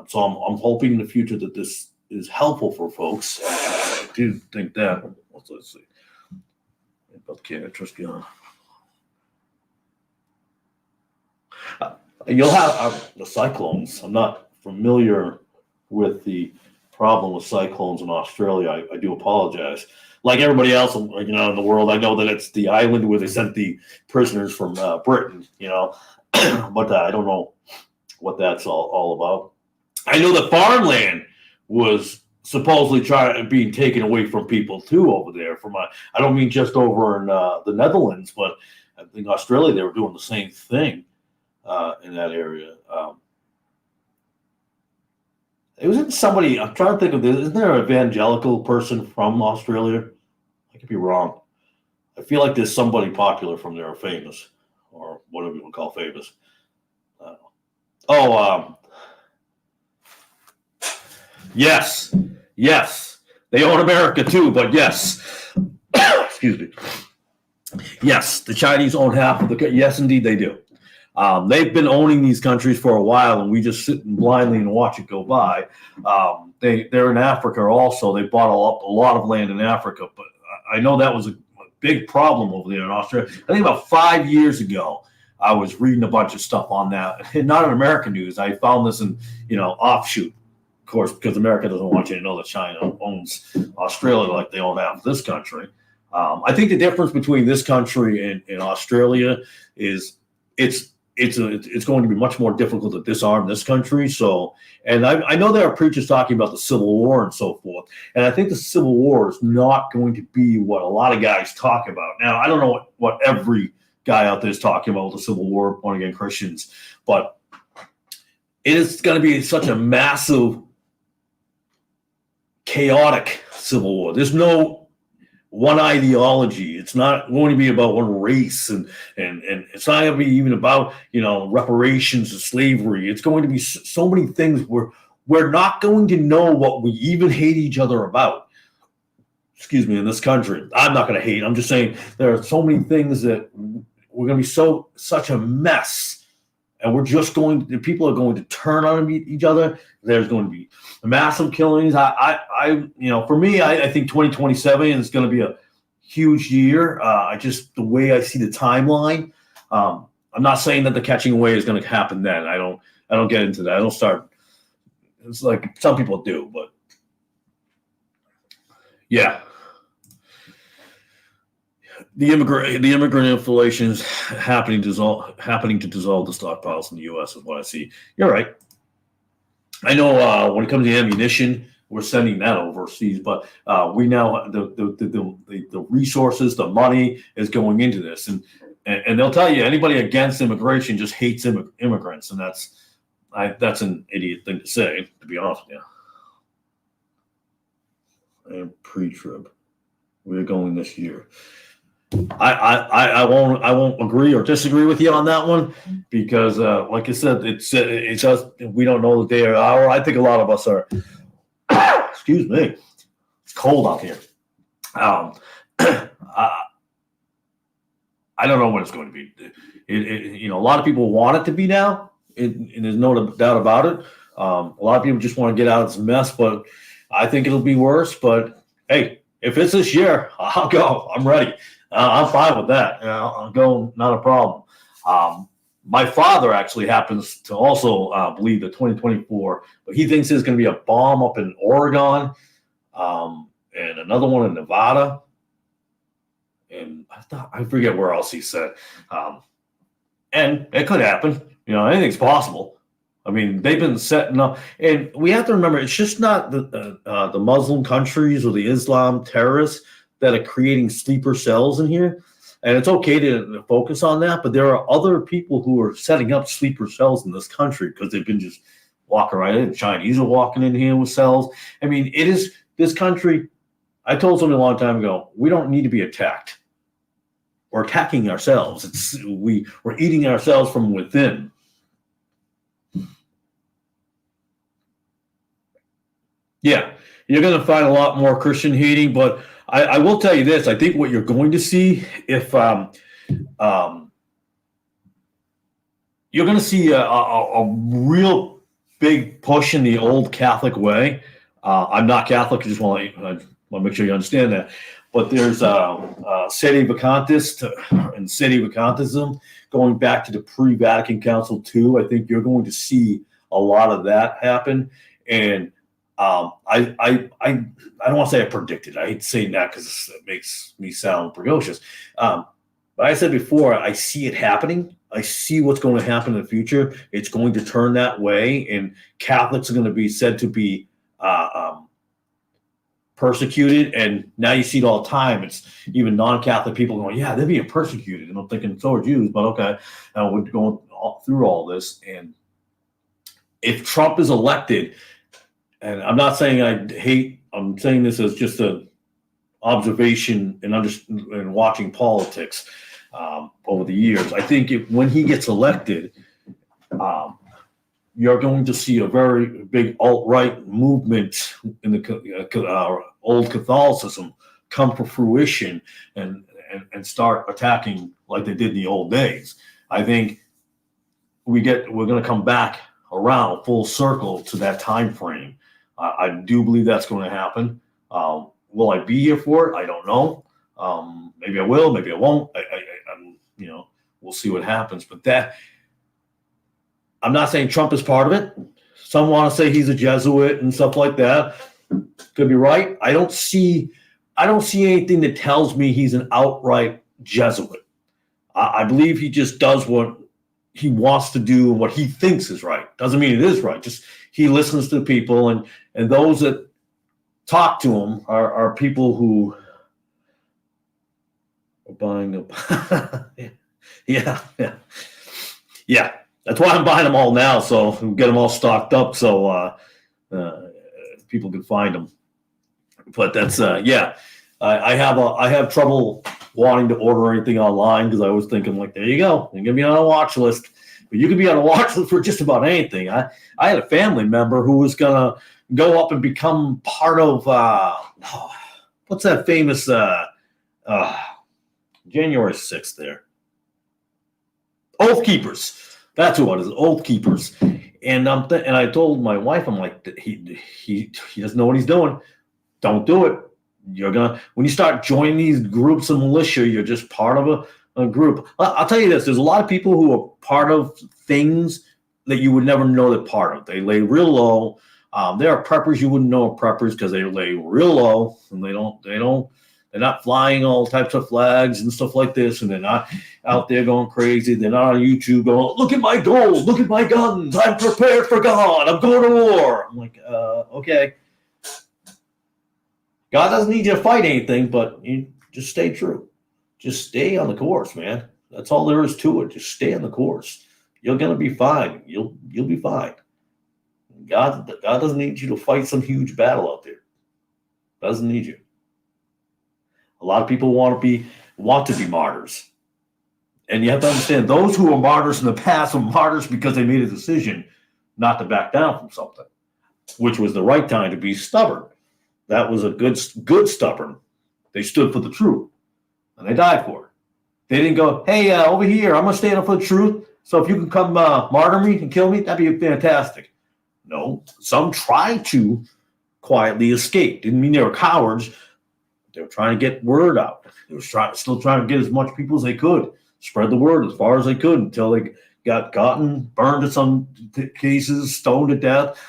S1: So I'm hoping in the future that this is helpful for folks. I do think that. Let's see. You'll have the cyclones. I'm not familiar with the problem with cyclones in Australia. I do apologize. Like everybody else, in the world, I know that it's the island where they sent the prisoners from Britain, but I don't know what that's all about. I know that farmland was supposedly being taken away from people too over there. I don't mean just over in the Netherlands, but I think Australia, they were doing the same thing in that area. It was somebody, I'm trying to think of this. Isn't there an evangelical person from Australia? I could be wrong. I feel like there's somebody popular from there, famous, or whatever you want to call famous. Yes. They own America too, but yes. Excuse me. Yes, the Chinese own half of the. Yes, indeed, they do. They've been owning these countries for a while, and we just sit blindly and watch it go by. They're in Africa also. They bought a lot of land in Africa, but I know that was a big problem over there in Australia. I think about 5 years ago, I was reading a bunch of stuff on that. Not in American news. I found this in, offshoot, of course, because America doesn't want you to know that China owns Australia like they own half this country. I think the difference between this country and Australia is it's going to be much more difficult to disarm this country. So, and I know there are preachers talking about the Civil War and so forth. And I think the Civil War is not going to be what a lot of guys talk about. Now, I don't know what every guy out there is talking about with the Civil War, born again Christians, but it is going to be such a massive, chaotic Civil War. There's no one ideology. It's not going to be about one race, and it's not going to be even about reparations and slavery. It's going to be so many things where we're not going to know what we even hate each other about. Excuse me, in this country. I'm not going to hate. I'm just saying there are so many things that we're going to be such a mess, and people are going to turn on each other. There's going to be massive killings. For me, I think 2027 is going to be a huge year. The way I see the timeline. I'm not saying that the catching away is going to happen then. I don't get into that. I don't start. It's like some people do, but yeah. The immigrant inflation is happening to dissolve the stockpiles in the U.S. is what I see. You're right. I know when it comes to ammunition, we're sending that overseas, but we now the resources, the money is going into this, and they'll tell you anybody against immigration just hates immigrants, and that's an idiot thing to say, to be honest with you. And pre-trib, we're going this year. I won't agree or disagree with you on that one because, like I said, it's just we don't know the day or hour. I think a lot of us are. Excuse me, it's cold out here. I don't know when it's going to be. A lot of people want it to be now, and there's no doubt about it. A lot of people just want to get out of this mess, but I think it'll be worse. But hey, if it's this year, I'll go. I'm ready. I'm fine with that. I'll go, not a problem. My father actually happens to also believe that 2024, but he thinks there's going to be a bomb up in Oregon, and another one in Nevada, and I forget where else he said. And it could happen. Anything's possible. I mean, they've been setting up, and we have to remember, it's just not the Muslim countries or the Islam terrorists that are creating sleeper cells in here. And it's okay to focus on that, but there are other people who are setting up sleeper cells in this country because they've been just walking right in. The Chinese are walking in here with cells. I mean, it is this country. I told somebody a long time ago, we don't need to be attacked. We're attacking ourselves. We're eating ourselves from within. Yeah, you're going to find a lot more Christian hating, but I will tell you this. I think what you're going to see, if you're going to see a real big push in the old Catholic way. I'm not Catholic. I just want to make sure you understand that. But there's sede vacantist and sede vacantism going back to the pre-Vatican Council II. I think you're going to see a lot of that happen. And I don't want to say I predicted. I hate saying that because it makes me sound precocious. But I said before, I see it happening. I see what's going to happen in the future. It's going to turn that way, and Catholics are going to be said to be persecuted. And now you see it all the time. It's even non-Catholic people going, yeah, they're being persecuted. And I'm thinking, so are Jews, but okay. We're going through all this. And if Trump is elected, and I'm not saying I'm saying this as just an observation and watching politics over the years. I think when he gets elected, you're going to see a very big alt-right movement in the old Catholicism come to fruition and start attacking like they did in the old days. I think we're going to come back around full circle to that time frame. I do believe that's going to happen. Will I be here for it? I don't know. Maybe I will. Maybe I won't. We'll see what happens. But I'm not saying Trump is part of it. Some want to say he's a Jesuit and stuff like that. Could be right. I don't see anything that tells me he's an outright Jesuit. I believe he just does what he wants to do and what he thinks is right. Doesn't mean it is right. Just he listens to people, and those that talk to him are people who are buying them. Yeah. That's why I'm buying them all now, so get them all stocked up so people can find them. But that's I have trouble wanting to order anything online because I was thinking like, there you go, you're gonna be on a watch list. But you could be on a watch list for just about anything. I had a family member who was gonna go up and become part of what's that famous January 6th there? Oath Keepers. That's what it is, Oath Keepers. And and I told my wife, I'm like, he doesn't know what he's doing. Don't do it. When you start joining these groups of militia, you're just part of a group. I'll tell you this, there's a lot of people who are part of things that you would never know they're part of. They lay real low. There are preppers you wouldn't know are preppers because they lay real low, and they're not flying all types of flags and stuff like this, and they're not out there going crazy. They're not on YouTube going, look at my gold, look at my guns, I'm prepared for God, I'm going to war. I'm like, okay. God doesn't need you to fight anything, but you just stay true. Just stay on the course, man. That's all there is to it. Just stay on the course. You're going to be fine. You'll be fine. God doesn't need you to fight some huge battle out there. Doesn't need you. A lot of people want to be martyrs. And you have to understand, those who were martyrs in the past were martyrs because they made a decision not to back down from something, which was the right time to be stubborn. That was a good stubborn. They stood for the truth, and they died for it. They didn't go, hey, over here, I'm going to stand up for the truth, so if you can come martyr me and kill me, that'd be fantastic. No, some tried to quietly escape. Didn't mean they were cowards. They were trying to get word out. They were still trying to get as much people as they could, spread the word as far as they could until they gotten burned in some cases, stoned to death,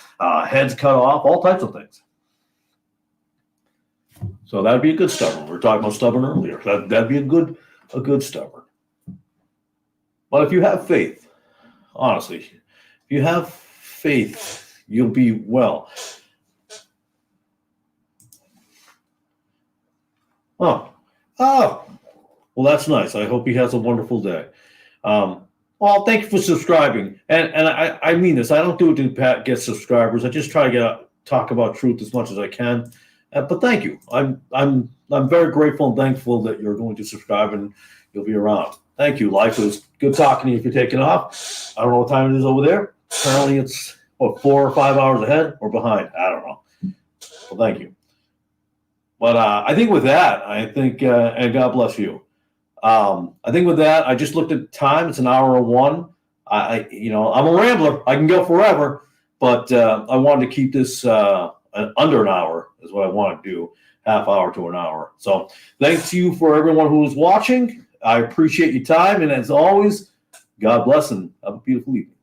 S1: heads cut off, all types of things. So that'd be a good stubborn. We were talking about stubborn earlier. That'd be a good stubborn. But if you have faith, honestly, if you have faith, you'll be well. Oh, well, that's nice. I hope he has a wonderful day. Well, thank you for subscribing. And I mean this. I don't do it to get subscribers. I just try to talk about truth as much as I can. But thank you. I'm very grateful and thankful that you're going to subscribe and you'll be around. Thank you, Life. It was good talking to you if you're taking off. I don't know what time it is over there. Apparently it's, 4 or 5 hours ahead or behind. I don't know. Well, thank you. But I think with that, and God bless you. I think with that, I just looked at time. It's an hour and 1. I'm a rambler. I can go forever, but I wanted to keep this under an hour is what I want to do, half hour to an hour. So thanks to you for everyone who is watching. I appreciate your time. And as always, God bless and have a beautiful evening.